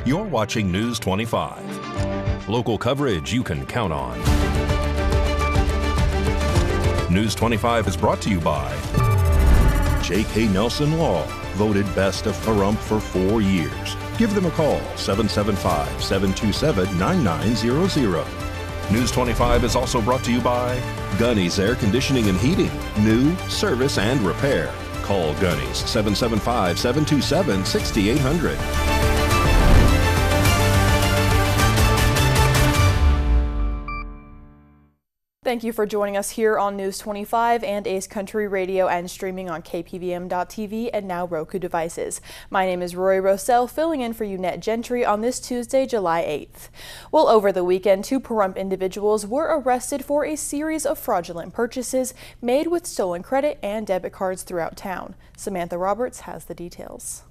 You're watching News 25. Local coverage you can count on. News 25 is brought to you by J.K. Nelson Law, voted best of Pahrump for 4 years. Give them a call, 775-727-9900. News 25 is also brought to you by Gunny's Air Conditioning and Heating. New, service, and repair. Call Gunny's, 775-727-6800. Thank you for joining us here on News 25 and Ace Country Radio and streaming on KPVM.TV and now Roku devices. My name is Rory Rossell, filling in for Unette Gentry on this Tuesday, July 8th. Well, over the weekend, 2 Pahrump individuals were arrested for a series of fraudulent purchases made with stolen credit and debit cards throughout town. Samantha Roberts has the details.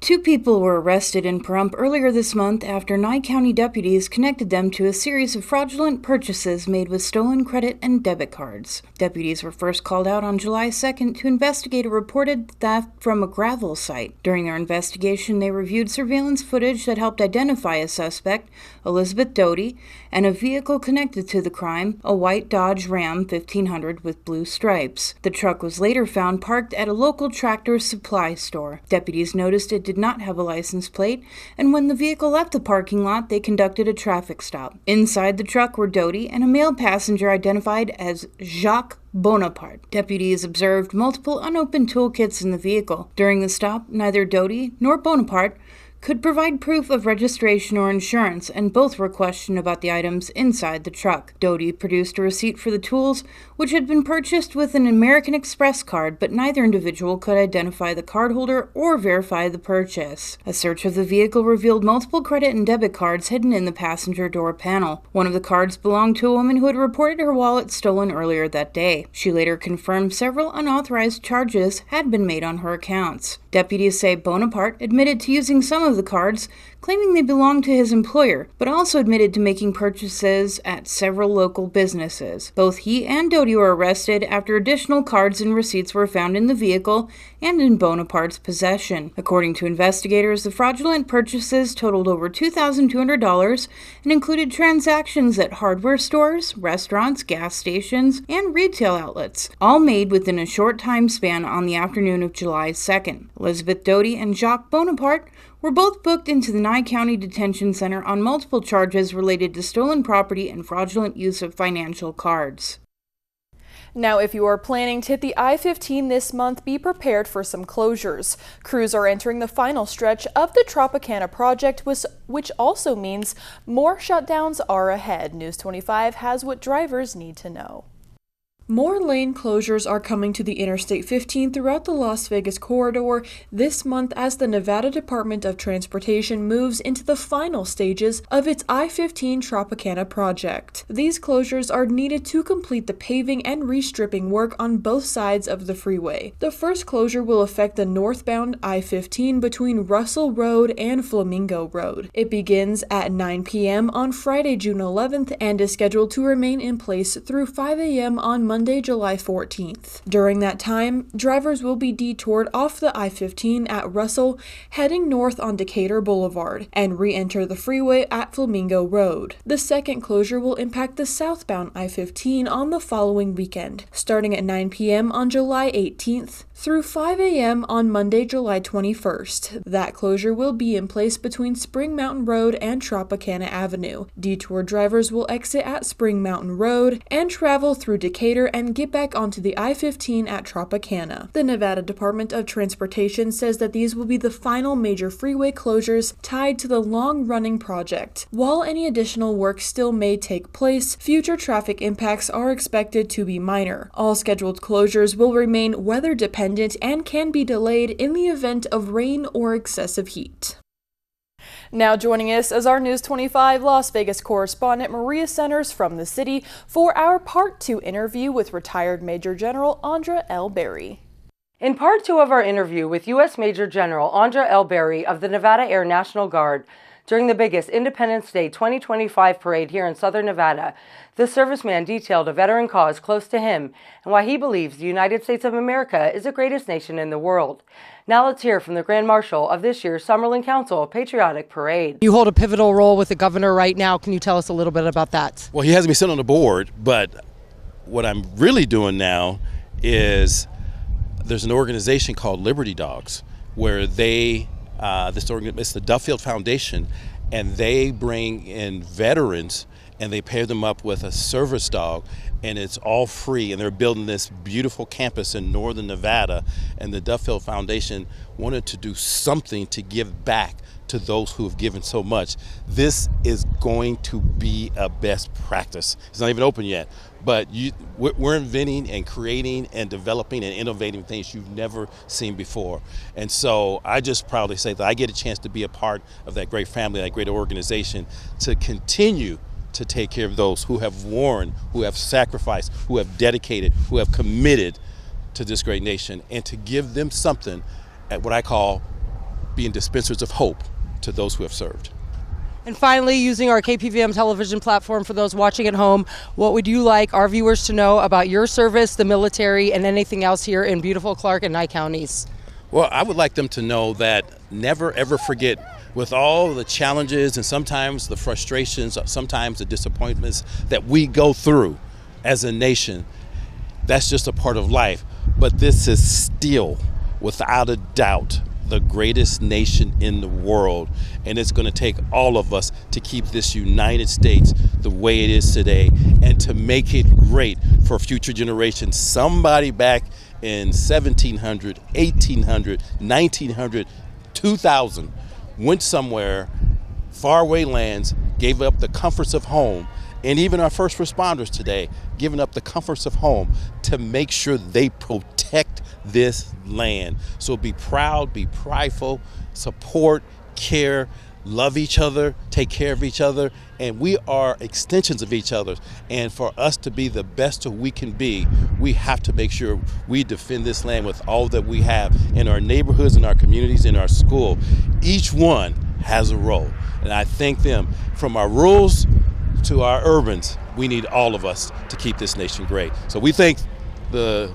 2 people were arrested in Pahrump earlier this month after Nye County deputies connected them to a series of fraudulent purchases made with stolen credit and debit cards. Deputies were first called out on July 2nd to investigate a reported theft from a gravel site. During their investigation, they reviewed surveillance footage that helped identify a suspect, Elizabeth Doty, and a vehicle connected to the crime, a white Dodge Ram 1500 with blue stripes. The truck was later found parked at a local Tractor Supply store. Deputies noticed it did not have a license plate, and when the vehicle left the parking lot, they conducted a traffic stop. Inside the truck were Doty and a male passenger identified as Jacques Bonaparte. Deputies observed multiple unopened toolkits in the vehicle. During the stop, neither Doty nor Bonaparte could provide proof of registration or insurance, and both were questioned about the items inside the truck. Doty produced a receipt for the tools, which had been purchased with an American Express card, but neither individual could identify the cardholder or verify the purchase. A search of the vehicle revealed multiple credit and debit cards hidden in the passenger door panel. One of the cards belonged to a woman who had reported her wallet stolen earlier that day. She later confirmed several unauthorized charges had been made on her accounts. Deputies say Bonaparte admitted to using some of the cards, claiming they belonged to his employer, but also admitted to making purchases at several local businesses. Both he and Doty were arrested after additional cards and receipts were found in the vehicle and in Bonaparte's possession. According to investigators, the fraudulent purchases totaled over $2,200 and included transactions at hardware stores, restaurants, gas stations, and retail outlets, all made within a short time span on the afternoon of July 2nd. Elizabeth Doty and Jacques Bonaparte were both booked into the Nye County Detention Center on multiple charges related to stolen property and fraudulent use of financial cards. Now, if you are planning to hit the I-15 this month, be prepared for some closures. Crews are entering the final stretch of the Tropicana project, which also means more shutdowns are ahead. News 25 has what drivers need to know. More lane closures are coming to the Interstate 15 throughout the Las Vegas corridor this month as the Nevada Department of Transportation moves into the final stages of its I-15 Tropicana project. These closures are needed to complete the paving and restripping work on both sides of the freeway. The first closure will affect the northbound I-15 between Russell Road and Flamingo Road. It begins at 9 p.m. on Friday, June 11th and is scheduled to remain in place through 5 a.m. on Monday, July 14th. During that time, drivers will be detoured off the I-15 at Russell, heading north on Decatur Boulevard, and re-enter the freeway at Flamingo Road. The second closure will impact the southbound I-15 on the following weekend, starting at 9 p.m. on July 18th through 5 a.m. on Monday, July 21st. That closure will be in place between Spring Mountain Road and Tropicana Avenue. Detour drivers will exit at Spring Mountain Road and travel through Decatur and get back onto the I-15 at Tropicana. The Nevada Department of Transportation says that these will be the final major freeway closures tied to the long-running project. While any additional work still may take place, future traffic impacts are expected to be minor. All scheduled closures will remain weather-dependent and can be delayed in the event of rain or excessive heat. Now joining us is our News 25 Las Vegas correspondent Maria Centers from the city for our Part 2 interview with retired Major General Andra L. Berry. In Part 2 of our interview with U.S. Major General Andra L. Berry of the Nevada Air National Guard, During the biggest Independence Day 2025 parade here in Southern Nevada, the serviceman detailed a veteran cause close to him and why he believes the United States of America is the greatest nation in the world. Now let's hear from the Grand Marshal of this year's Summerlin Council Patriotic Parade. You hold a pivotal role with the governor right now. Can you tell us a little bit about that? Well, he has me sit on the board, but what I'm really doing now is there's an organization called Liberty Dogs where they, it's the Duffield Foundation, and they bring in veterans and they pair them up with a service dog, and it's all free, and they're building this beautiful campus in northern Nevada, and the Duffield Foundation wanted to do something to give back to those who have given so much. This is going to be a best practice. It's not even open yet, but we're inventing and creating and developing and innovating things you've never seen before. And so I just proudly say that I get a chance to be a part of that great family, that great organization, to continue to take care of those who have worn, who have sacrificed, who have dedicated, who have committed to this great nation, and to give them something at what I call being dispensers of hope to those who have served. And finally, using our KPVM television platform for those watching at home, what would you like our viewers to know about your service, the military, and anything else here in beautiful Clark and Nye counties? Well, I would like them to know that never ever forget, with all the challenges and sometimes the frustrations, sometimes the disappointments that we go through as a nation, that's just a part of life. But this is still, without a doubt, the greatest nation in the world. And it's going to take all of us to keep this United States the way it is today and to make it great for future generations. Somebody back in 1700, 1800, 1900, 2000 went somewhere, faraway lands, gave up the comforts of home, and even our first responders today, giving up the comforts of home to make sure they protect this land. So be proud, be prideful, support, care, love each other, take care of each other, and we are extensions of each other. And for us to be the best that we can be, we have to make sure we defend this land with all that we have in our neighborhoods, in our communities, in our school. Each one has a role, and I thank them. From our rurals to our urbans, we need all of us to keep this nation great. So we thank the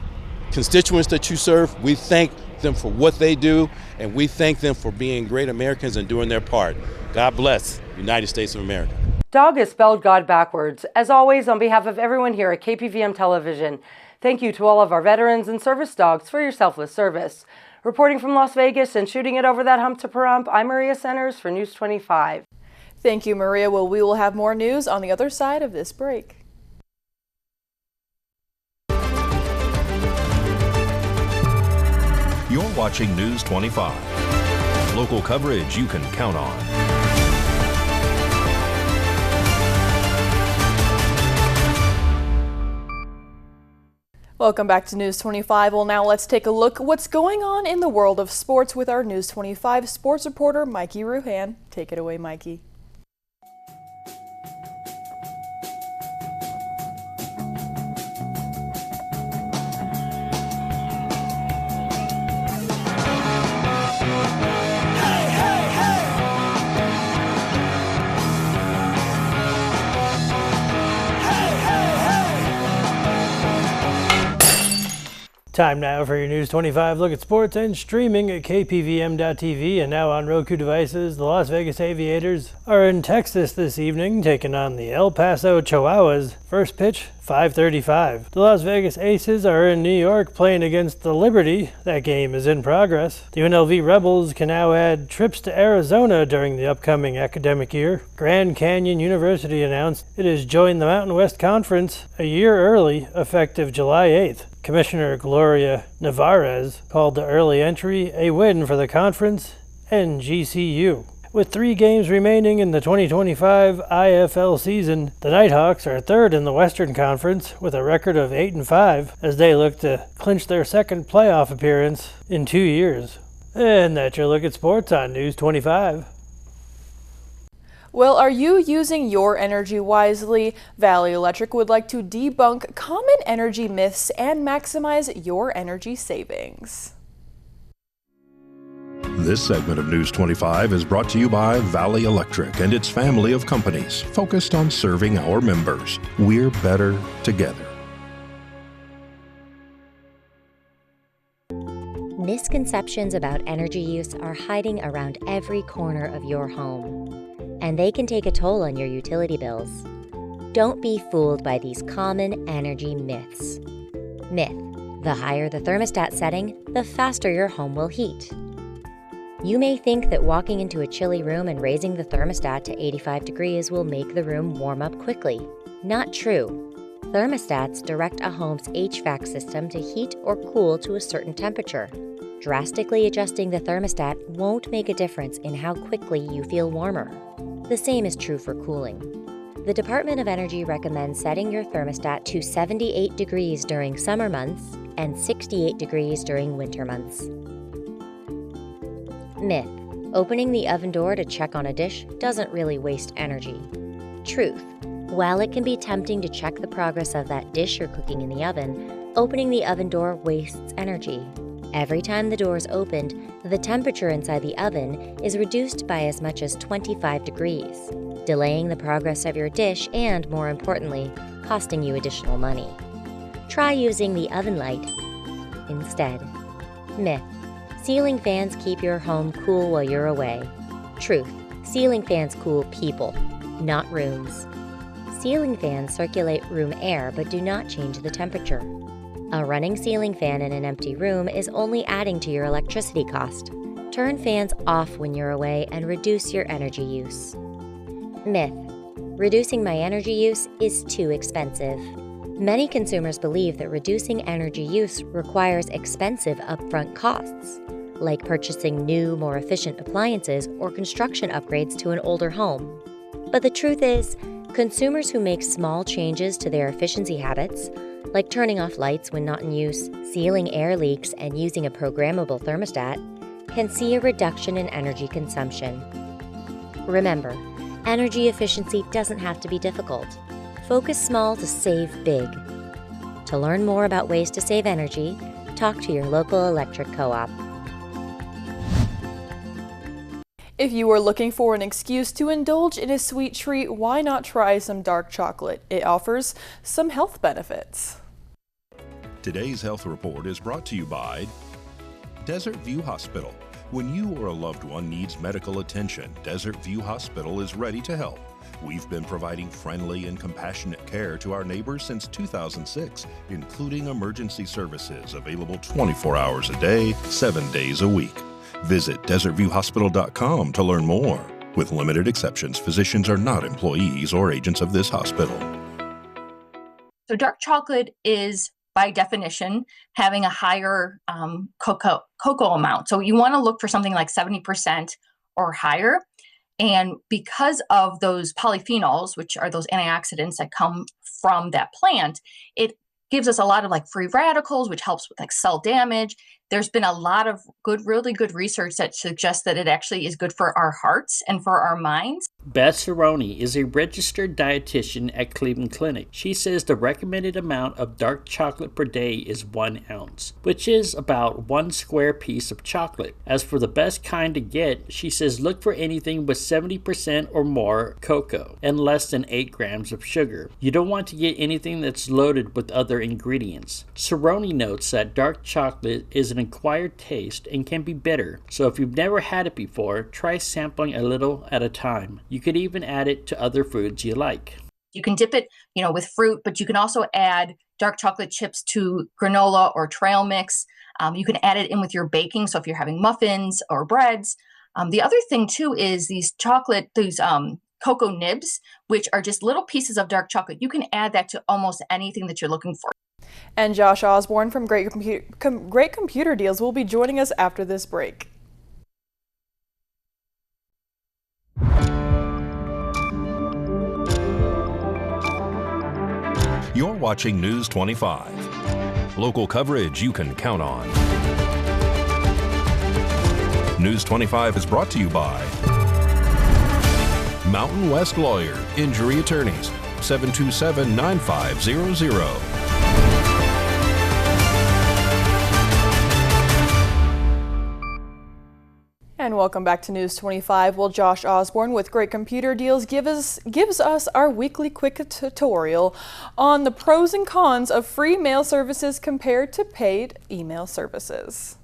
constituents that you serve, we thank them for what they do, and we thank them for being great Americans and doing their part. God bless the United States of America. Dog is spelled God backwards. As always, on behalf of everyone here at KPVM Television, thank you to all of our veterans and service dogs for your selfless service. Reporting from Las Vegas and shooting it over that hump to Pahrump, I'm Maria Centers for News 25. Thank you, Maria. Well, we will have more news on the other side of this break. You're watching News 25. Local coverage you can count on. Welcome back to News 25. Well, now let's take a look at what's going on in the world of sports with our News 25 sports reporter, Mikey Ruhan. Take it away, Mikey. Time now for your News 25 look at sports and streaming at KPVM.TV and now on Roku devices. The Las Vegas Aviators are in Texas this evening, taking on the El Paso Chihuahuas. First pitch, 5:35. The Las Vegas Aces are in New York playing against the Liberty. That game is in progress. The UNLV Rebels can now add trips to Arizona during the upcoming academic year. Grand Canyon University announced it has joined the Mountain West Conference a year early, effective July 8th. Commissioner Gloria Nevarez called the early entry a win for the conference and GCU. With 3 games remaining in the 2025 IFL season, the Nighthawks are third in the Western Conference with a record of 8-5 as they look to clinch their second playoff appearance in 2 years. And that's your look at sports on News 25. Well, are you using your energy wisely? Valley Electric would like to debunk common energy myths and maximize your energy savings. This segment of News 25 is brought to you by Valley Electric and its family of companies focused on serving our members. We're better together. Misconceptions about energy use are hiding around every corner of your home, and they can take a toll on your utility bills. Don't be fooled by these common energy myths. Myth: the higher the thermostat setting, the faster your home will heat. You may think that walking into a chilly room and raising the thermostat to 85 degrees will make the room warm up quickly. Not true. Thermostats direct a home's HVAC system to heat or cool to a certain temperature. Drastically adjusting the thermostat won't make a difference in how quickly you feel warmer. The same is true for cooling. The Department of Energy recommends setting your thermostat to 78 degrees during summer months and 68 degrees during winter months. Myth: opening the oven door to check on a dish doesn't really waste energy. Truth: while it can be tempting to check the progress of that dish you're cooking in the oven, opening the oven door wastes energy. Every time the door is opened, the temperature inside the oven is reduced by as much as 25 degrees, delaying the progress of your dish and, more importantly, costing you additional money. Try using the oven light instead. Myth: ceiling fans keep your home cool while you're away. Truth: ceiling fans cool people, not rooms. Ceiling fans circulate room air but do not change the temperature. A running ceiling fan in an empty room is only adding to your electricity cost. Turn fans off when you're away and reduce your energy use. Myth: reducing my energy use is too expensive. Many consumers believe that reducing energy use requires expensive upfront costs, like purchasing new, more efficient appliances or construction upgrades to an older home. But the truth is, consumers who make small changes to their efficiency habits, like turning off lights when not in use, sealing air leaks, and using a programmable thermostat, can see a reduction in energy consumption. Remember, energy efficiency doesn't have to be difficult. Focus small to save big. To learn more about ways to save energy, talk to your local electric co-op. If you are looking for an excuse to indulge in a sweet treat, why not try some dark chocolate? It offers some health benefits. Today's health report is brought to you by Desert View Hospital. When you or a loved one needs medical attention, Desert View Hospital is ready to help. We've been providing friendly and compassionate care to our neighbors since 2006, including emergency services available 24 hours a day, 7 days a week. Visit desertviewhospital.com to learn more. With limited exceptions, physicians are not employees or agents of this hospital. So dark chocolate is, by definition, having a higher cocoa amount. So you want to look for something like 70% or higher. And because of those polyphenols, which are those antioxidants that come from that plant, it gives us a lot of like free radicals, which helps with like cell damage. There's been a lot of really good research that suggests that it actually is good for our hearts and for our minds. Beth Cerrone is a registered dietitian at Cleveland Clinic. She says the recommended amount of dark chocolate per day is 1 ounce, which is about 1 square piece of chocolate. As for the best kind to get, she says look for anything with 70% or more cocoa and less than 8 grams of sugar. You don't want to get anything that's loaded with other ingredients. Cerrone notes that dark chocolate is an acquired taste and can be bitter, so if you've never had it before, try sampling a little at a time. You could even add it to other foods you like. You can dip it, with fruit, but you can also add dark chocolate chips to granola or trail mix. You can add it in with your baking, so if you're having muffins or breads. The other thing too is these cocoa nibs, which are just little pieces of dark chocolate. You can add that to almost anything that you're looking for. And Josh Osborne from Great Computer Deals will be joining us after this break. You're watching News 25. Local coverage you can count on. News 25 is brought to you by Mountain West Lawyer, Injury Attorneys, 727-9500. And welcome back to News 25. Well, Josh Osborne with Great Computer Deals gives us our weekly quick tutorial on the pros and cons of free mail services compared to paid email services.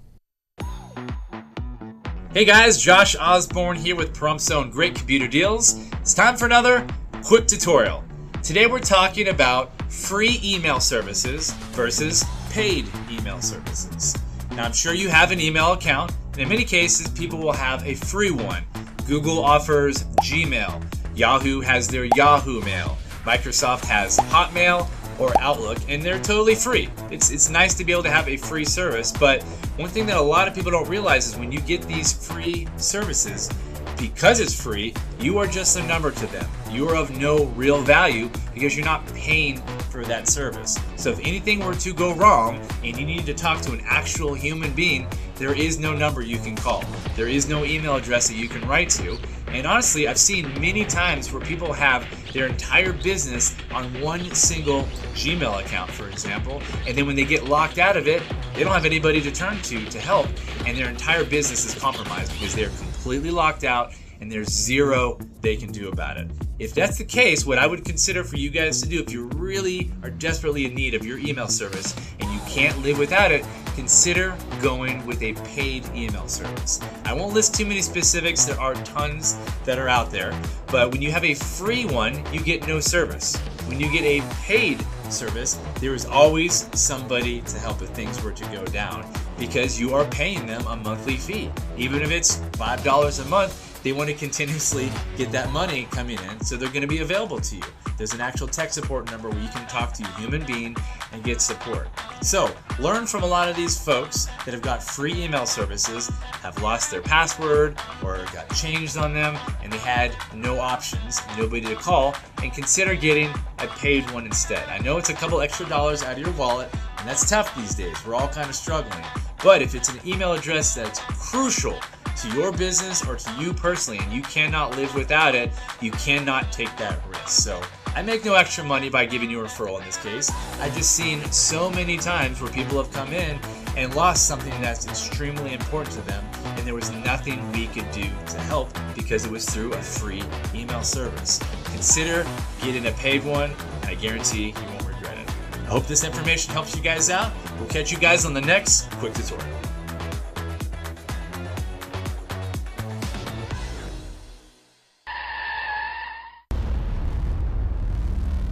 Hey guys, Josh Osborne here with Pahrump own Great Computer Deals. It's time for another quick tutorial. Today we're talking about free email services versus paid email services. Now I'm sure you have an email account, and in many cases people will have a free one. Google offers Gmail, Yahoo has their Yahoo Mail, Microsoft has Hotmail or Outlook, and they're totally free. It's nice to be able to have a free service, but one thing that a lot of people don't realize is when you get these free services, because it's free, you are just a number to them. You are of no real value because you're not paying for that service. So if anything were to go wrong and you needed to talk to an actual human being, there is no number you can call. There is no email address that you can write to. And honestly, I've seen many times where people have their entire business on one single Gmail account, for example, and then when they get locked out of it, they don't have anybody to turn to help, and their entire business is compromised because they're completely locked out and there's zero they can do about it. If that's the case, what I would consider for you guys to do, if you really are desperately in need of your email service and you can't live without it, consider going with a paid email service. I won't list too many specifics, there are tons that are out there, but when you have a free one, you get no service. When you get a paid service, there is always somebody to help if things were to go down because you are paying them a monthly fee. Even if it's $5 a month, they want to continuously get that money coming in, so they're going to be available to you. There's an actual tech support number where you can talk to a human being and get support. So learn from a lot of these folks that have got free email services, have lost their password or got changed on them, and they had no options, nobody to call, and consider getting a paid one instead. I know it's a couple extra dollars out of your wallet, and that's tough these days. We're all kind of struggling. But if it's an email address that's crucial to your business or to you personally and you cannot live without it, you cannot take that risk. So I make no extra money by giving you a referral in this case. I've just seen so many times where people have come in and lost something that's extremely important to them, and there was nothing we could do to help because it was through a free email service. Consider getting a paid one, and I guarantee you won't regret it. I hope this information helps you guys out. We'll catch you guys on the next quick tutorial.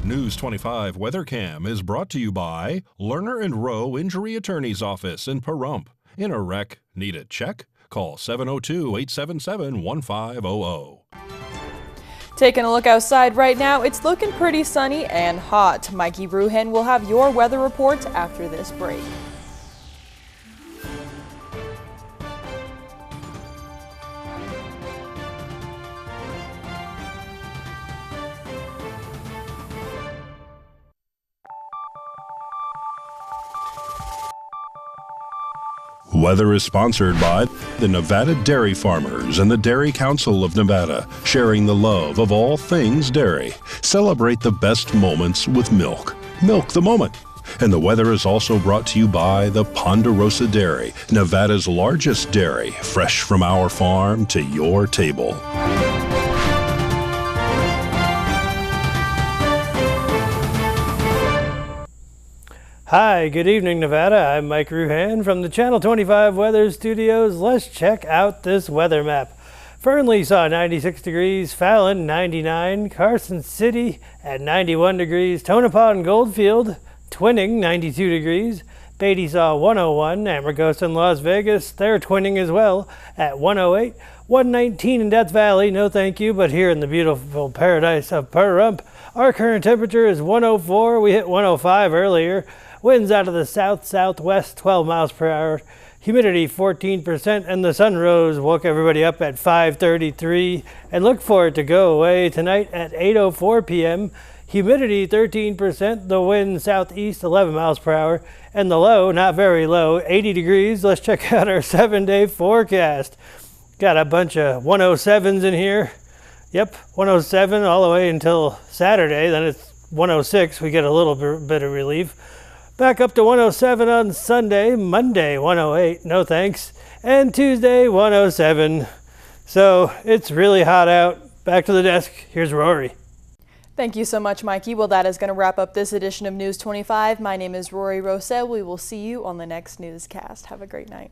News 25 WeatherCam is brought to you by Lerner and Rowe Injury Attorney's Office in Pahrump. In a wreck, need a check? Call 702-877-1500. Taking a look outside right now, it's looking pretty sunny and hot. Mikey Ruhan will have your weather report after this break. Weather is sponsored by the Nevada Dairy Farmers and the Dairy Council of Nevada, sharing the love of all things dairy. Celebrate the best moments with milk. Milk the moment. And the weather is also brought to you by the Ponderosa Dairy, Nevada's largest dairy, fresh from our farm to your table. Hi, good evening, Nevada. I'm Mike Ruhan from the Channel 25 Weather Studios. Let's check out this weather map. Fernley saw 96 degrees, Fallon 99, Carson City at 91 degrees, Tonopah and Goldfield, twinning 92 degrees, Beatty saw 101, Amargosa and Las Vegas, they're twinning as well at 108, 119 in Death Valley, no thank you, but here in the beautiful paradise of Pahrump, our current temperature is 104, we hit 105 earlier. Winds out of the south-southwest, 12 miles per hour. Humidity 14%, and the sun woke everybody up at 5:33. And look for it to go away tonight at 8:04 p.m. Humidity 13%, the wind southeast 11 miles per hour, and the low, not very low, 80 degrees. Let's check out our 7-day forecast. Got a bunch of 107s in here. Yep, 107 all the way until Saturday. Then it's 106. We get a little bit of relief. Back up to 107 on Sunday, Monday 108, no thanks, and Tuesday 107. So it's really hot out. Back to the desk. Here's Rory. Thank you so much, Mikey. Well, that is going to wrap up this edition of News 25. My name is Rory Rossell. We will see you on the next newscast. Have a great night.